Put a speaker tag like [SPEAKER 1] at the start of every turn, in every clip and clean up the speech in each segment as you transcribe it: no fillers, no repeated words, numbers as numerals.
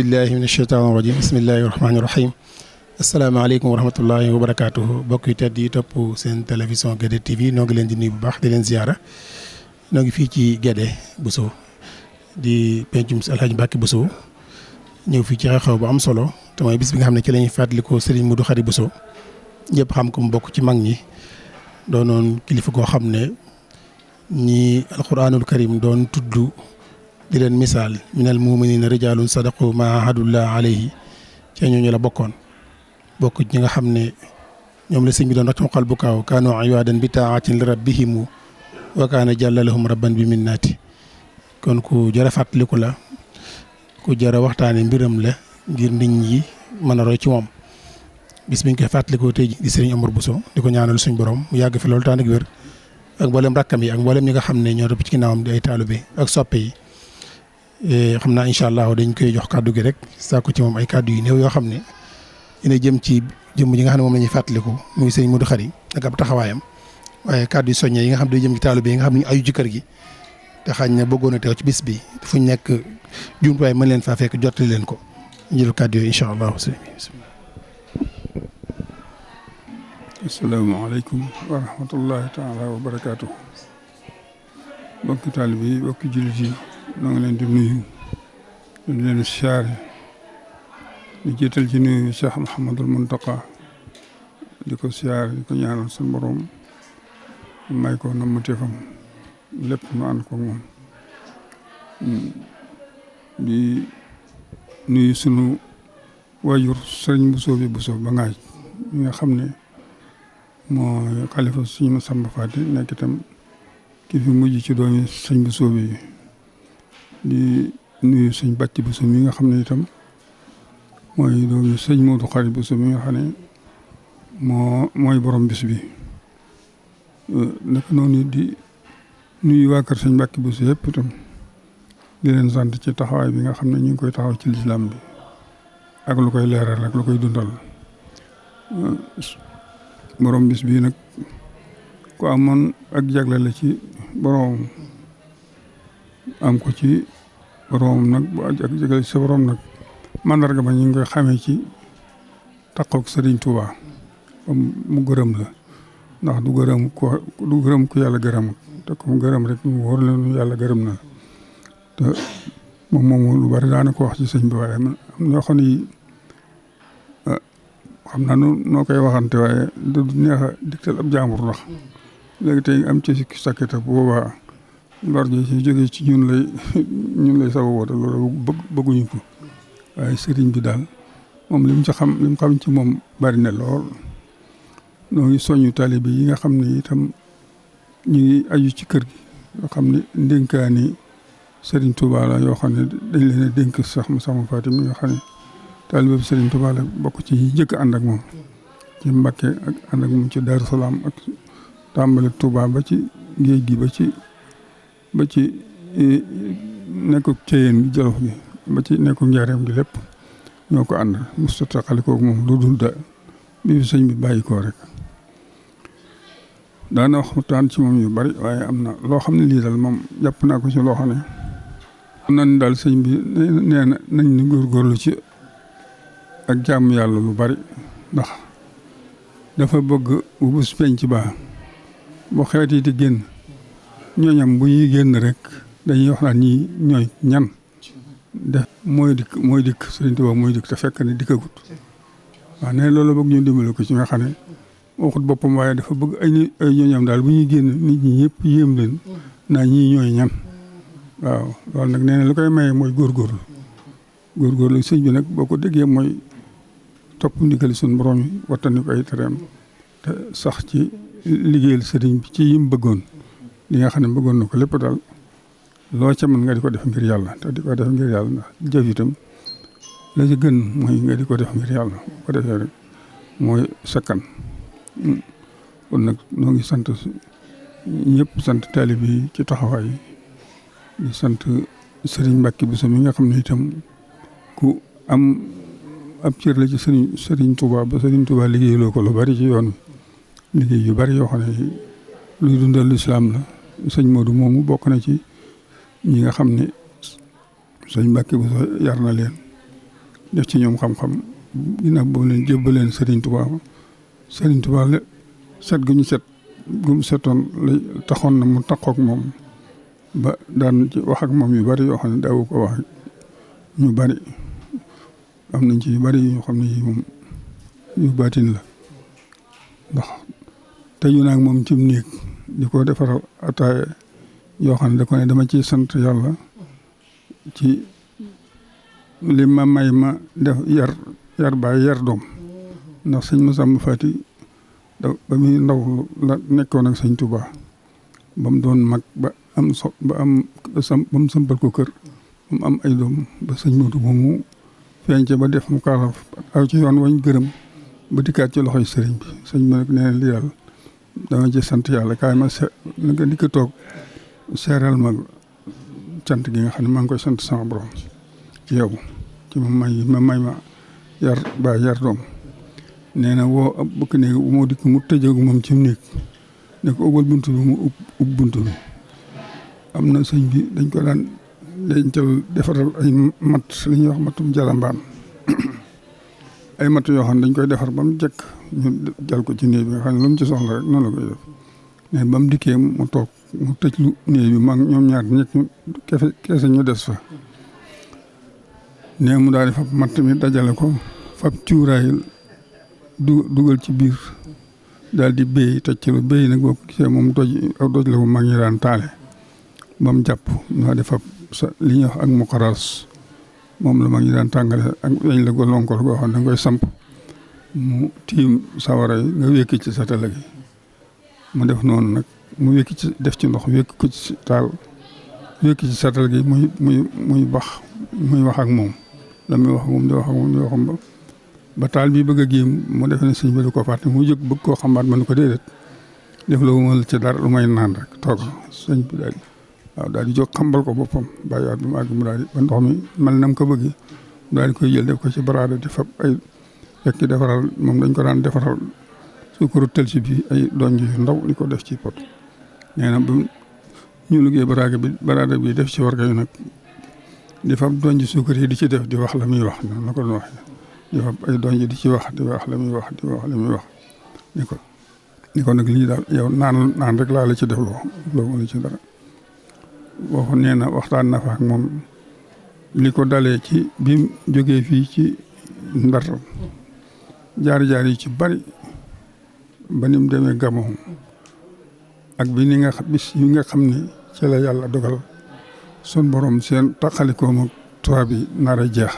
[SPEAKER 1] billahi min asheytaan rajim bismillahi rahmaani rahim asalaamaaleykum wa rahmatullahi wa barakaatuhu bokk yi tedd yi topp seen télévision Guédé TV noo ngi leen di nuyu bu baax di leen ziyaara noo ngi fii ci Guédé Bousso di pencum Alhaji Mbacke Bousso ñëw fii ci xew-xew bu am solo te mooy bis bi nga xam ne ci la ñuy fàttalikoo Serigne Modou Khary Bousso ñëpp xam ko mu bokk ci mag ñi doonoon kilifa goo xam ne ñi alquranul karim doon tudd di leen misaal minal muminina rijalun sadaqu ma ahadullah alayhi ci ñooñu la bokkoon bokk ñi nga xam ne ñoom la sëñ bi doon rek xal bu kaaw kaanu ibaadan bi taatin li rabbihimu wa kaana jàlla lahum rabban bi minnaati kon ku jara fàttaliku la ku jara waxtaane mbiram la ngir nit ñi mën a roy ci moom bis biñ koy fàttalikoo tey di Serigne Omar Bousso di ko ñaanal suñ borom mu yàgg fi loolu tànn ak wér ak mboolem rakkam yi ak mboolem ñi nga xam ne ñoo topp ci ginnaawam di ay taalibe ak soppe yi xam naa incha allah dañ koy jox kàddu gi rek saako ci moom ay kàddu yu néew yoo xam ne dina jëm ci jëmm ji nga xam ne moom la ñuy fàttaliku muy Serigne Modou Khary ak ab taxawaayam waaye kàddu yu soññee yi nga xam ne day jëm ci taalibe yi nga xam ne ñu ayu ci kër gi te xañ na bëggoon a teew ci bis bi fu ñu nekk jumtuwaay mën leen faa fekk jottali leen ko ñu jël kàddu yooyu incha allah.
[SPEAKER 2] asalaamaaleykum wa rahmatullahi taala wa barakaatu. bokki taalibe yi bokki jullit yi ñoo ngi leen di nuyu di leen siyaare di jiital ci nuyu Cheikh Mouhamadul Mountakha di ko siyaare di ko ñaanal suñu borom may ko na mu teefam lépp nu ànd ko moom di nuyu sunu waajur sëriñ Bousso ba ngaaj mi nga xam ne mooy xalifa suñu Samba Faty nekk itam ki fi mujj ci doomi sëñ Bousso bi di nuyu sëñ Bàcc Bousso mi nga xam ne itam mooy doomi sëñ Modou Khary Bousso mi nga xam ne mooy borom bis bi naka noonu di nuyu waa kër sëñ Mbàcke Bousso yëpp itam di leen sant ci taxawaay bi nga xam ne ñu ngi koy taxaw ci lislaam bi ak lu koy leeral ak lu koy dundal borom bis bii nag ku amoon ak jagle la ci borom am ko ci borom nag bu ak jagle ci sa borom nag mandarga ba ñu ngi koy xamee ci takkook Serigne Touba mu gërëm la ndax du gërëm ku yàlla gërëm te ku mu gërëm rek mu wóor la nu yàlla gërëm na te moom lu bari daana ko wax ci sëñ bi waaye am ñoo xam ne xam naa noo koy waxante waaye du neex a digtal ab jaambur ndax léegi tey am ci sakkita bu boobaa lor ji ci jógee ci ñun lay saw woote loolu bëgguñu ko waaye sëriñ bi daal moom li mu xam ci moom bari na lool noo ngi soññu taalibe yi nga xam ne itam ñu ngi aju ci kër gi yoo xam ne ndénkaani Serigne Touba la yoo xam ne dañ leen a dénk sax mu Samba Faty mi nga xam ne taalibe bi Serigne Touba la bokk ci njëkk ànd ak moom ci Mbàkke ak ànd ak moom ci Daaru Salaam ak tàmbali Touba ba ci géej gi ba ci nekku Ceyeen gi Jolof gi ba ci nekku Njaareem gi lépp ñoo ko ànd musta taxalikoo moom lu dul da bi fi sëñ bi bàyyi koo rek daana waxtaan ci moom yu bari waaye am na loo xam ne lii daal moom jàpp naa ko ci loo xam ne am na ni daal sëñ bi nee na nañ ni góorgóorlu ci ak jaamu yàlla lu bari ndax dafa bëgg bu bés penc baa bu xeet yi di génn ñooñam bu ñuy génn rek dañuy wax naan ñi ñooy ñan def mooy dikk Sëriñ Tuubaa mooy dikk te fekk ne dikkagut waaw ne loolu bëgg ñu dimbale ko ci nga xam ne waxut boppam waaye dafa bëgg ay ñooñam daal bu ñuy génn nit ñi ñëpp yéem leen naa ñii ñooy ñan waaw loolu nag nee na lu koy maye mooy góorgóorlu sëñ bi nag boo ko déggee mooy topp ndigal suñu borom yi wattandi ko ay tereem te sax ci liggéeyal sëriñ bi ci yim bëggoon li nga xam ne bëggoon na ko lépp daal loo ca mën nga di ko def ngir yàlla te di ko def ngir yàlla ndax jëf itam la ci gën mooy nga di ko def ngir yàlla bu ko defee rek mooy sakkan kon nag noo ngi sant ñëpp sant taalibe yi ci taxawaay yi di sant Serigne Mbacke Bousso mi nga xam ne itam ku am ab cër la ci Serigne Touba ba Serigne Touba liggéeyloo ko lu bari ci yoon liggéey yu bari yoo xam ne luy dundal lislaam la sëñ Modou moomu bokk na ci ñi nga xam ne sëñ Mbacke Bousso yar na leen def ci ñoom xam-xam ginnaaw boobu leen jébbaleen Serigne Touba la set gu ñu set gu mu setoon la taxoon na mu taxook moom ba daan ci wax ak moom yu bari yoo xam ne daawu ko wax ñu bari am nañ ci yu bari yoo xam ne yi moom yu baatin la ndax tëju naag moom ci néeg di ko defaral ataaya yoo xam ne da ko ne dama ciy sant yàlla ci li ma may ma def yar baay yar doom ndax sëñ Masamba Faati ba muy ndaw la nekkoon ak sëñ Touba ba mu doon mag ba mu sampal ko kër ba mu am ay doom ba sëñ Moodu moomu feeñ ca ba def mu kaalaf aw ci yoon wañ gërëm ba dikkaat ci loxoy sëriñ bi sëñ bi nag nee na lii daal dama ci sant yàlla kaay ma nga dikk toog seeral ma cant gi nga xam ne maa ngi koy sant sama borom ci yow ci ma may ma yar ba yar doom nee na woo ab bëkk néeg moo dikk mu tëjëgu moom ci néeg ne ko ubbal bunt bi mu ub bunt bi am na sëñ bi dañ ko daan dencal defaral ay mat li ñuy wax matum jalambaan ay matt yoo xam ne dañ koy defar ba mu jekk ñu jal ko ci néeg bi nga xam ne lu mu ci soxla rek noonu la koy def mais ba mu dikkee mu toog mu tëj lu néeg bi mag ñoom ñaar ñett keese ñu des fa nee mu daal di fab matt mi dajale ko fab cuuraay dugal ci biir daal di béy toj ci lu béy nag boo ko gisee moom doj la ko mag ñi daan taale ba mu jàpp ñu daal di fab li ñuy wax ak muqaras moom la mag ñi daan tàngale ak weñ la ko lonkol goo xam ne danga koy samp mu tiim sawara yi nga wékki ci sa tala gi mu def noonu nag mu wékki ci def ci ndox wékki ko ci taal wékki ci satal gi muy wax ak moom la muy wax ak moom di wax ak moom di wax ak moom ba taal bi bëgg a géem mu defe ne sëñ bi du ko fàtte mu jóg bëgg koo xambaat ma ne ko déedéet def la wumal ci dara lu may naan rek toog sëñ bi daal di jóg xambal ko boppam bàyyiwaat bi mu àgg mu daal di ba ndox mi mel na mu ko bëgg mu daal di koy jël def ko ci baraada di fab ay fekk defaral moom dañ ko daan defaral suukaru tëlsi bi ay donj yu ndaw di ko def ci pot nee na bu ñu liggéey baraada bi def ci warga yu nag di fab donj suukar yi di ci def di wax la muy wax noonu la ko doon wax di fab ay donj di ci wax di wax la muy wax di wax la muy wax ni ko nag lii daal yow naan rek laa la ci def loo la ci dara waxu nee na waxtaan na fa ak moom li ko dalee ci bi mu jógee fii ci Ndar jaar yi ci bari ba ni mu demee Gabon ak bi ni nga bis yi nga xam ne ci la yàlla dogal sun borom seen taxalikoom ak tubaab bi nar a jeex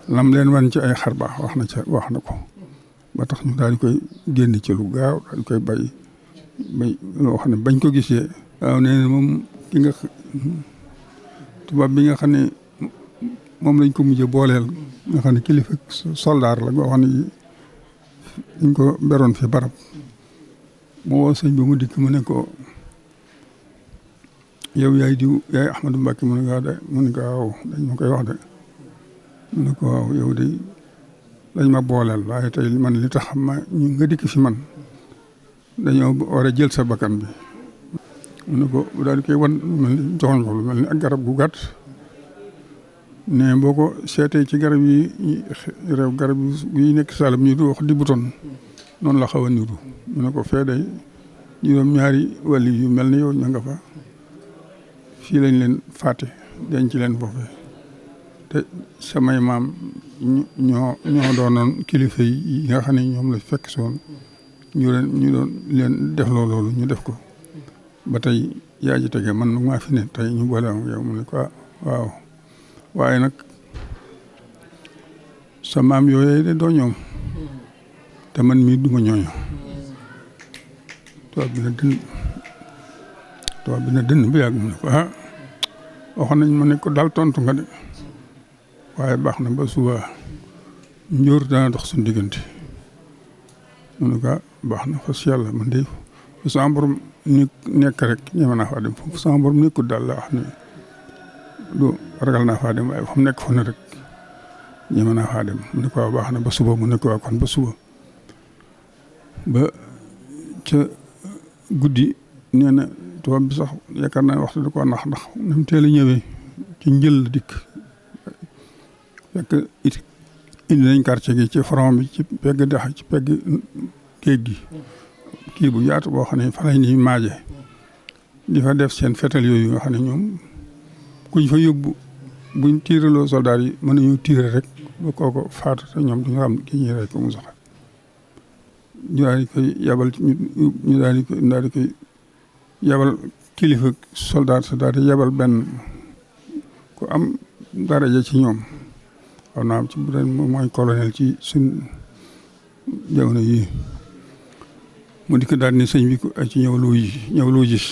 [SPEAKER 2] lam leen wan ci ay xar baax wax na ko ba tax ñu daal di koy génn ci lu gaaw daal di koy bay loo xam ne bañ ko gisee waaw nee na moom ki nga tubaab bi nga xam ne moom lañ ko mujjee booleel nga xam ne kilifa soldaar la boo xam ne dañ ko beroon fi barab moo woo sëñ bi mu dikk mu ne ko yow yaay Ahmadou Mbacke mu ne ko waaw dañ ma koy wax de mu ne ko waaw yow de lañ ma booleel waaye tey man li tax nga dikk fi man dañoo war a jël sa bakkan bi mu ne ko daal di koy wan joxoñ ko lu mel ni ak garab gu gàtt ne boo ko seetee ci garab yi nekk Saalum ñu du wax di butoon noonu la xaw a niru mu ne ko fee day juróom-ñaari wàlli yu mel ni yow ña nga fa fii lañ leen fàtte denc leen foofee te samay maam ñoo doonoon kilifa yi nga xam ne ñoom la fekk soon ñu doon leen def loolu ñu def ko ba tey yaa ji tege man maa fi ne tey ñu boole am yow mu ne ko waaw waaye nag sa maam yooyu de doo ñoom te man mii duma ñooñu tubaab bi na dënn bu yàgg mu ne ko waxoon nañ ma ne ko daal tontu nga de waaye baax na ba suba njóor dana dox suñu diggante mu ne ko baax na fas yàlla man de fu sama borom nekk rek ñeme naa faa dem fu sama borom nekkul daal la wax ne du ragal naa faa dem waaye fu mu nekk fu ne rek ñeme naa faa dem mu ne ko baax na ba suba mu ne ko kon ba suba ba ca guddi nee na tubaab bi sax yaakaar naa waxtu da ko ndax ni mu teel a ñëwee ci njël la dikk fekk indi nañ quartier gi ci front bi ci pegg dex ci pegg géej gi kii bu yaatu boo xam ne fa lañ ñuy maaje di fa def seen fetal yooyu nga xam ne ñoom kuñ fa yóbbu buñ tiiraloo soldaar yi mën nañu tiire rek ba kooko faatu te ñoom duñu xam ki ñuy rey ko mu sax ñu daal di koy yabal ñu daal di koy yabal kilifa soldaar sa daal di yabal benn ku am daraja ci ñoom xaw naa ci bu dee mooy colonel ci suñ jamono yii mu dikk daal ni sëñ bi ci ñëw loo gis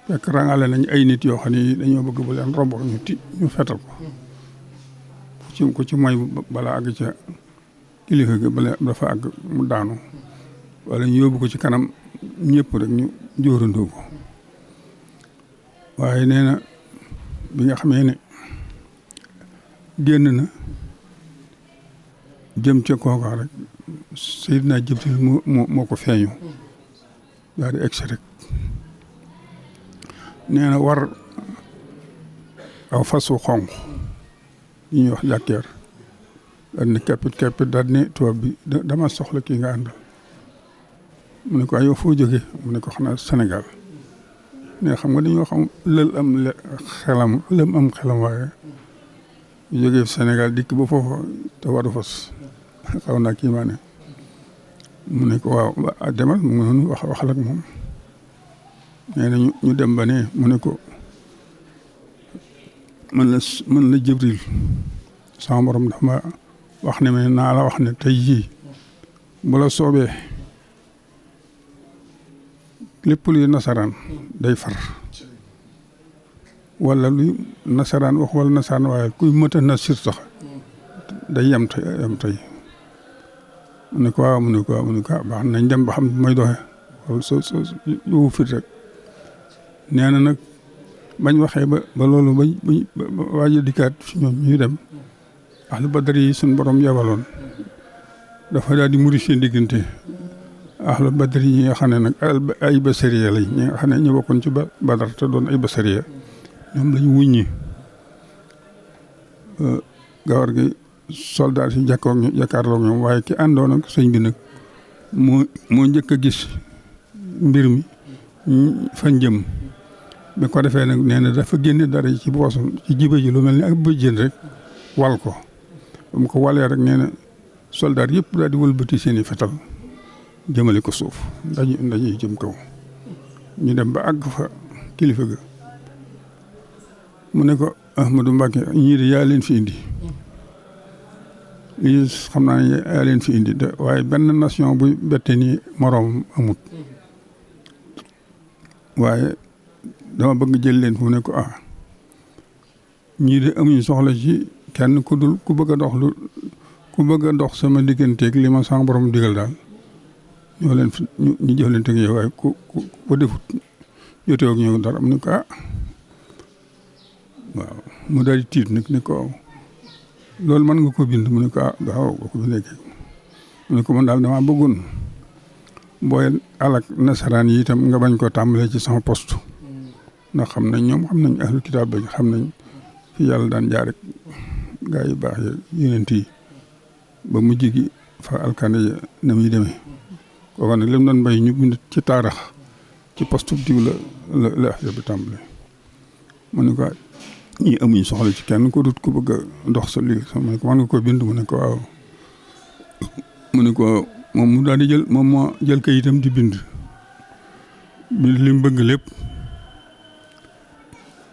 [SPEAKER 2] fekk rangale nañ ay nit yoo xam ne dañoo bëgg bu leen romb ñu fetal ko ku ci mooy bala àgg ca kilifa gi bala dafa àgg mu daanu wala ñu yóbbu ko ci kanam ñëpp rek ñu jóorandoo ko waaye nee na bi nga xamee ne génn na jëm ca kooka rek Seydina Jibril moo ko feeñu daal di egsi rek nee na war aw fas wu xonq yi ñuy wax jàkkeer daal ne keppit daal ne tubaab bi dama soxla kii nga àndal mu ne ko yow foo jóge mu ne ko xanaa Sénégal ne xam nga dañoo xam lël am xelam waaye ñu jógee Sénégal dikk ba foofa te waru fas xaw naa kii maa ne mu ne ko waaw demal mu ngi noonu waxal ak moom nee na ñu dem ba ne mu ne ko mën la Jibril sama borom dafa ma wax ne mais naa la wax ne tey jii bu la soobee lépp luy nasaraan day far wala luy nasaraan wax wala nasaraan waaye kuy mëta nasir sax day yem tey mu ne ko waaw mu ne ko baax nañ dem ba xam mooy doxe wala soo yowu fit rek nee na nag bañ waxee ba loolu ba waaja dikkaat fi ñoom ñuy dem ahlu badar yi suñ borom yabaloon dafa daal di muri seen diggante ahlu badar yi nga xam ne nag ay basariya lañ ñi nga xam ne ñu bokkoon ci badar te doon ay basariya ñoom lañu wuññi gawar gi soldat si jàkkaarloog ñoom waaye ki àndoon ak sëñ bi nag moo njëkk a gis mbir mi fan jëm bi ko defee nag nee na dafa génne dara ci boosam ci jiba ji lu mel ni ak bëjjën rek wal ko ba mu ko walee rek nee na soldat yëpp daal di wëlbati seen i fetal jëmale ko suuf dañuy jëm kaw ñu dem ba àgg fa kilifa ga mu ne ko Ahmadou Mbacke ñii de yaa leen fi indi lii xam naa ne yaa leen fi indi waaye benn nation bu bette nii moroom amut waaye dama bëgg jël leen fu ne ko ñii de amuñu soxla ci kenn ku bëgg a dox sama digganteeg li ma sama borom digal daal ñoo leen fi ñu jëflante ak yow waaye ku defut jotee ak ñëw dara mu ne ko waaw mu daal di tiit nag ne ko loolu mën nga ko bind mu ne ko waaw boo ko bindee kay mu ne ko man daal damaa bëggoon booy alak nasaraan yi itam nga bañ ko tàmbalee ci sama poste ndax xam nañ ahlu kitaab bañ xam nañ fi yàlla daan jaar rek gaa yu baax yi yonent yi ba mujj gi fa alkane ya na muy demee kooku nag li mu doon bay ñu bind ci taarax ci poste diw la affaire bi tàmbalee mu ne ko ñii amuñ soxla ci kenn ko dut ku bëgg a dox sa lii mu ne ko mën nga ko bind mu ne ko waaw mu ne ko moom mu daal di jël moom moo jël kayitam di bind li mu bëgg lépp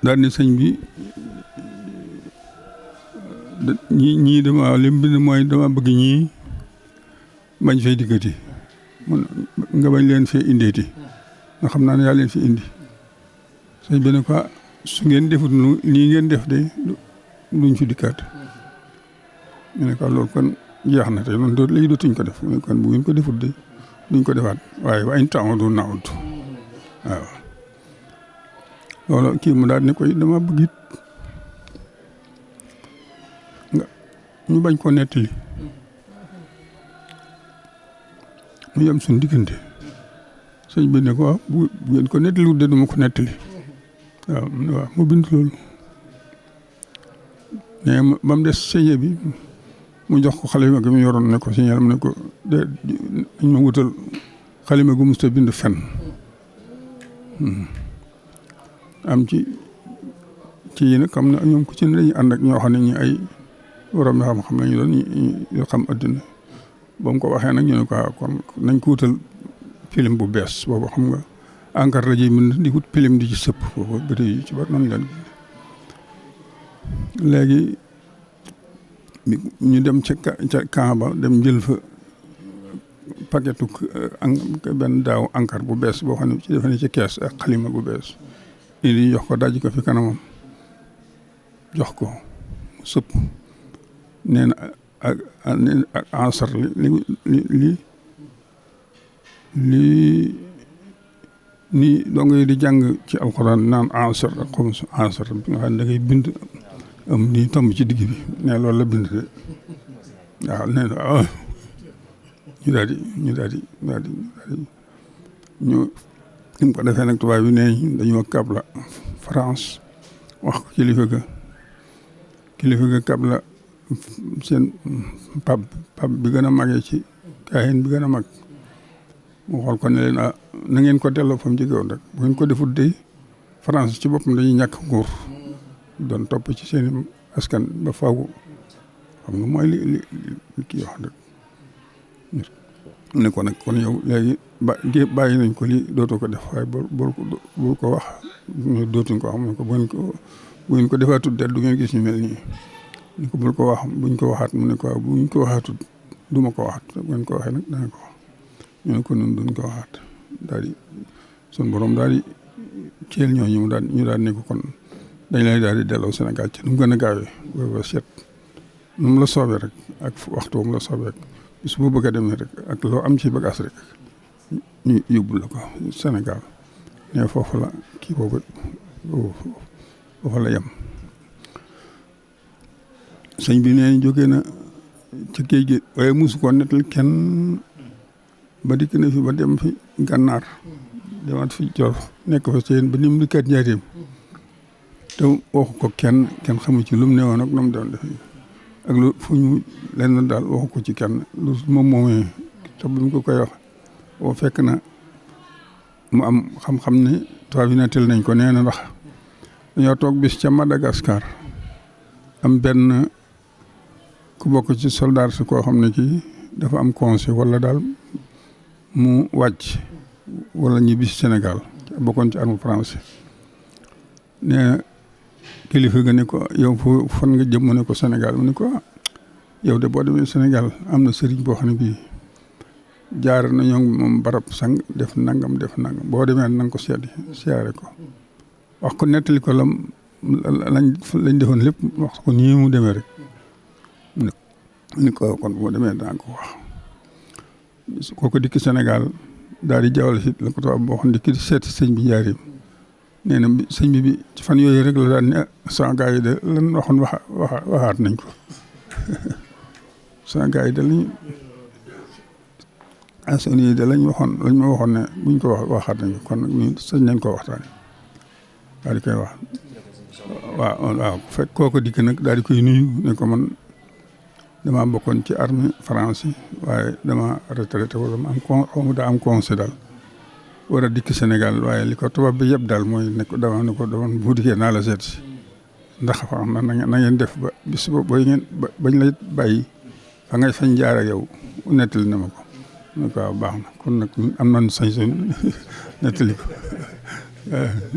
[SPEAKER 2] daal ni sëñ bi ñii dama li mu bind mooy dama bëgg ñii bañ fay diggati nga bañ leen fee indeeti nga xam naa ne yaa leen fi indi sëñ bi ne ko su ngeen defut lii ngeen def de duñ fi dikkaat ñu ne ko loolu kon jeex na te noonu léegi dootuñ ko def mu ne kon bu ngeen ko defut de duñ ko defaat waaye wa in ta'udu na'ud waaw loolu kii mu daal ne koy dama bëgg it nga ñu bañ koo nettali mu yem suñ diggante sëñ bi ne ko waaw bu ngeen ko nettali wut de duma ko nettali waaw mu bind loolu mais ba mu des sëñ bi mu jox ko xalima gi mu yoroon ne ko signal mu ne ko de dañ ma wutal xalima gu musta bind fen am ci yi nag xam ne ñoom ku ci ne dañuy ànd ak ñoo xam ne ñi ay borom xam-xam lañu doon ñu xam adduna ba mu ko waxee nag ñu ne ko kon nañ ko wutal film bu bees boobu xam nga encre la ji mën di wut film di ci sëpp boobu bëri yi ci bari noonu leen léegi ñu dem ca camp ba dem jël fa paquetu benn daaw encre bu bees boo xam ne ci defe ne ci kees ak xalima bu bees lii jox ko daj ko fi kanamam jox ko sëpp nee na ak ansar ni doo ngay di jàng ci alxuraan naan ansar ak xom ansar bi nga xam ne da ngay bind am nii tomb ci digg bi ne loolu la bind de waaw nee na ñu daal di ñu ko defee nag tubaab bi nee dañoo kabla France wax ko kilifa ga kabla seen pap bi gën a magee ci kaayin bi gën a mag mu xool ko ne leen na ngeen ko delloo fa mu jóge woon rek bu ngeen ko defut de France ci boppam dañuy ñàkk nguur doon topp ci seen askan ba faaw xam nga mooy li kii wax rek ne ko nag kon yow léegi bàyyi nañ ko lii dootoo ko def waaye bul ko wax dootuñ ko xam ne ko bu ngeen ko defaatut de du ngeen gis ñu mel nii ni ko bul ko wax buñ ko waxaat mu ne ko buñ ko waxaatut du ma ko waxaat bu ngeen ko waxee nag dana ko wax ñu ne ko noonu duñ ko waxaat daal di sun borom daal di ceel ñooñu ñu daal ne ko kon dañ lay daal di delloo Sénégal ci nu mu gën a gaawee ba seet nu mu la soobee rek ak waxtu mu la soobee rek bis boo bëgg a demee rek ak loo am ci bagage rek ñu yóbbu la ko Sénégal ne foofu la kii boobu foofu la yem. sëñ bi nee jógee na ci géej gi waaye mosu ko nettal kenn ba dikk na fi ba dem fi gànnaar demaat fi Jolof nekk fa seen ba ni mu dikkaat njaareem te waxu ko kenn xamu ci lu mu newoon ak nu mu doon def ak lu fu ñu lenn daal waxu ko ci kenn lu moom moomee te bu ñu ko koy wax boo fekk na mu am xam-xam ne tubaab yi nettal nañ ko nee na ndax dañoo toog bis ca Madagascar am benn ku bokk ci soldat si koo xam ne kii dafa am congé wala daal mu wàcc wala ñibbi si Sénégal bokkoon ci armée français nee na kilifa ga ne ko yow fan nga jëm mu ne ko Sénégal mu ne ko yow de boo demee Sénégal am na sëriñ boo xam ne bii jaar nañoo moom barab sang def nangam boo demee na nga ko siyaare ko wax ko nettali ko lañ defoon lépp wax ko nii mu demee rek ni ko kon boo demee daa ko wax kooku dikk Sénégal daal di jawal si la ko tubaab boo xam ne ki seeti sëñ bi njaarim nee na sëñ bi ci fan yooyu rek la daan ne sama gars yi de lan waxoon waxaat nañ ko sama gars yi de lañ ma waxoon ne buñ ko waxaat nañ ko kon nag ñu sëñ nañ koo waxtaane daal di koy wax waaw fekk kooku dikk nag daal di koy nuyu ne ko man dama bokkoon ci armée France waaye dama retraité wala daa am conseil daal war a dikk Sénégal waaye li ko tubaab bi yëpp daal mooy ne ko dama bu dikkee naa la seet si ndax xam na ngeen def ba bis booy ngeen bañ la bàyyi fa ngay fañ jaar ak yow nettali na ma ko ne ko waaw baax na kon nag am nañ sañ-sañ nettali ko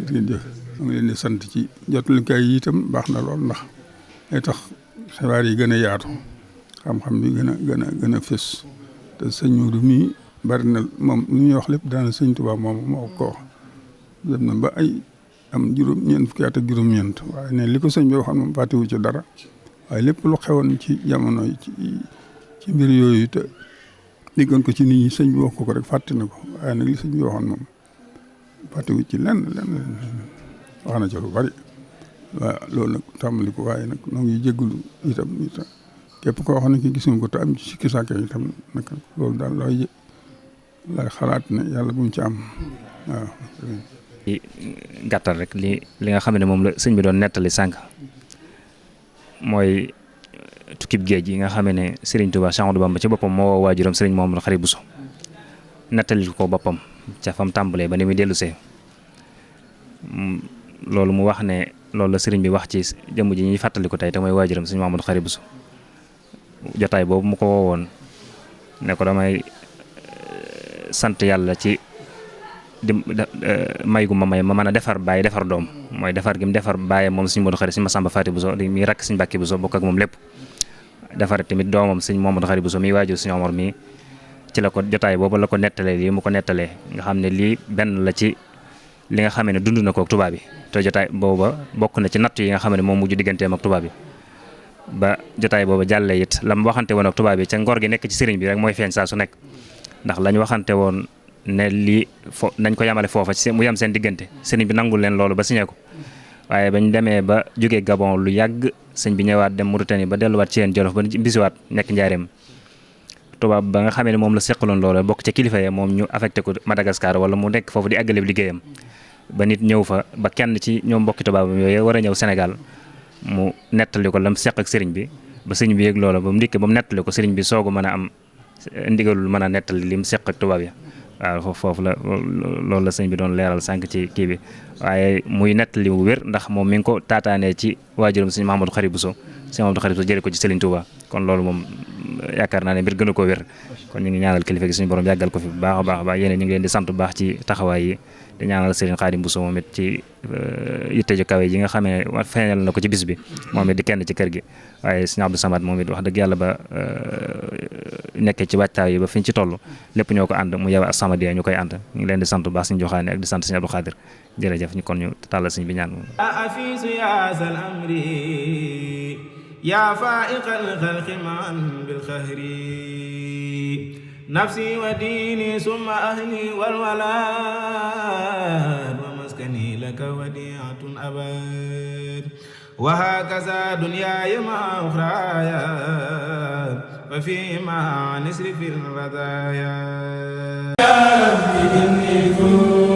[SPEAKER 2] jërëjëf ma ngi leen di sant ci jotalikaay yi itam baax na lool ndax day tax xibaar yi gën a yaatu xam-xam bi gën a fës te sëñ Modou mii bari na moom lu ñuy wax lépp daana sëñ Tuubaa moom moo ko wax dem na ba ay am juróom-ñeent fukki at ak juróom-ñeent waaye ne li ko sëñ bi waxoon moom fàttewu ci dara waaye lépp lu xewoon ci jamono yi ci mbir yooyu te diggoon ko ci nit ñi sëñ bi wax ko rek fàtte na ko waaye nag li sëñ bi waxoon moom fàttewu ci lenn wax na ci lu bari waaw loolu nag tàmbali ko waaye nag noo ngi jégalu itam képp koo xam ne ki gis nga ko te am ci sikki sàkk itam nag loolu daal lay xalaat ne yàlla bu mu ci am waaw.
[SPEAKER 3] gàttal rek li nga xam ne moom la sëñ bi doon nettali sànq mooy tukkib géej yi nga xamee ne Serigne Touba Cheikh Ahmadou Bamba ci boppam moo woo waajuram Serigne Mouhamadou Khari Bousso nettalil ko boppam ca fam tàmbalee ba ni muy dellusee loolu mu wax ne loolu la Serigne bi wax ci jëmm ji ñuy fàttali ko tey te mooy waajuram Serigne Mouhamadou Khari Bousso jotaay boobu mu ko woowoon ne ko damay sant yàlla ci may gu ma mën a defar baay defar doom mooy defar gi mu defar baayam moom Serigne Modou Khari Serigne Massamba Faty Bousso di mi rakk Serigne Mbacké Bousso bokk ak moom lépp defar tamit doomam Serigne Mouhamadou Khari Bousso mi waajur Serigne Omar mi ci la ko jotaay boobu la ko nettalee lii mu ko nettalee nga xam ne lii benn la ci li nga xam ne dund na ko ak tubaab bi te jotaay booba bokk na ci natt yi nga xam ne moom mujj digganteem ak tubaab bi ba jotaay booba jàllee it la mu waxante woon ak tubaab bi ca ngor gi nekk ci sëriñ bi rek mooy feeñ saa su nekk ndax lañ waxante woon ne lii nañ ko yamale foofa ci mu yam seen diggante sëriñ bi nangul leen loolu ba signé ko waaye bañ demee ba jógee Gabon lu yàgg sëñ bi ñëwaat dem Mauritanie ba delluwaat ci yeen Jolof ba bisiwaat nekk njaareem tubaab ba nga xamee ne moom la seqaloon loolu bokk ca kilifa ya moom ñu affecté ko Madagascar wala mu nekk foofu di àggale liggéeyam ba nit ñëw fa ba kenn ci ñoom mbokki tubaab yooyu war a ñëw Sénégal mu nettali ko lam seq ak sëriñ bi ba sëriñ bi yëg loola ba mu ndikkee ba mu nettali ko sëriñ bi soogu mën a am ndigalul mën a nettali li mu seq ak tubaab ya waaw foofu la loolu la sëriñ bi doon leeral sànq ci kii bi waaye muy nettali wu wér ndax moom mi ngi ko taataanee ci waajuram sëriñ Mouhamadou Khari Bousso sëriñ Mouhamadou Khari Bousso jëlee ko ci Serigne Touba kon loolu moom yaakaar naa ne mbir gën a koo wér kon ñu ngi ñaanal kilifa gi suñu borom yàggal ko fi bu baax a baax yéen ñu ngi leen di sant bu baax ci taxawaay yi di ñaanal Serigne Khadim Bousso moom it ci yitte ju kawe yi nga xam ne feeñal na ko ci bis bi moom it di kenn ci kër gi waaye Serigne Abdou Samad moom it wax dëgg yàlla ba nekkee ci waajtaay yi ba fi ñu ci toll lépp ñoo ko ànd mu yow ak Samadiya ñu koy ànd ñu ngi leen di sant bu baax suñu joxaane ak di sant Serigne Abdou Khadir jërëjëf ñu kon ñu tàllal Serigne bi ñaan يا فائق الخلق معا بالخهر نفسي وديني ثم أهلي والولاد ومسكني لك وديعة أبد وهكذا دنياي مع أخرايا وفيما نسر في الرضايا يا ربي إني كنت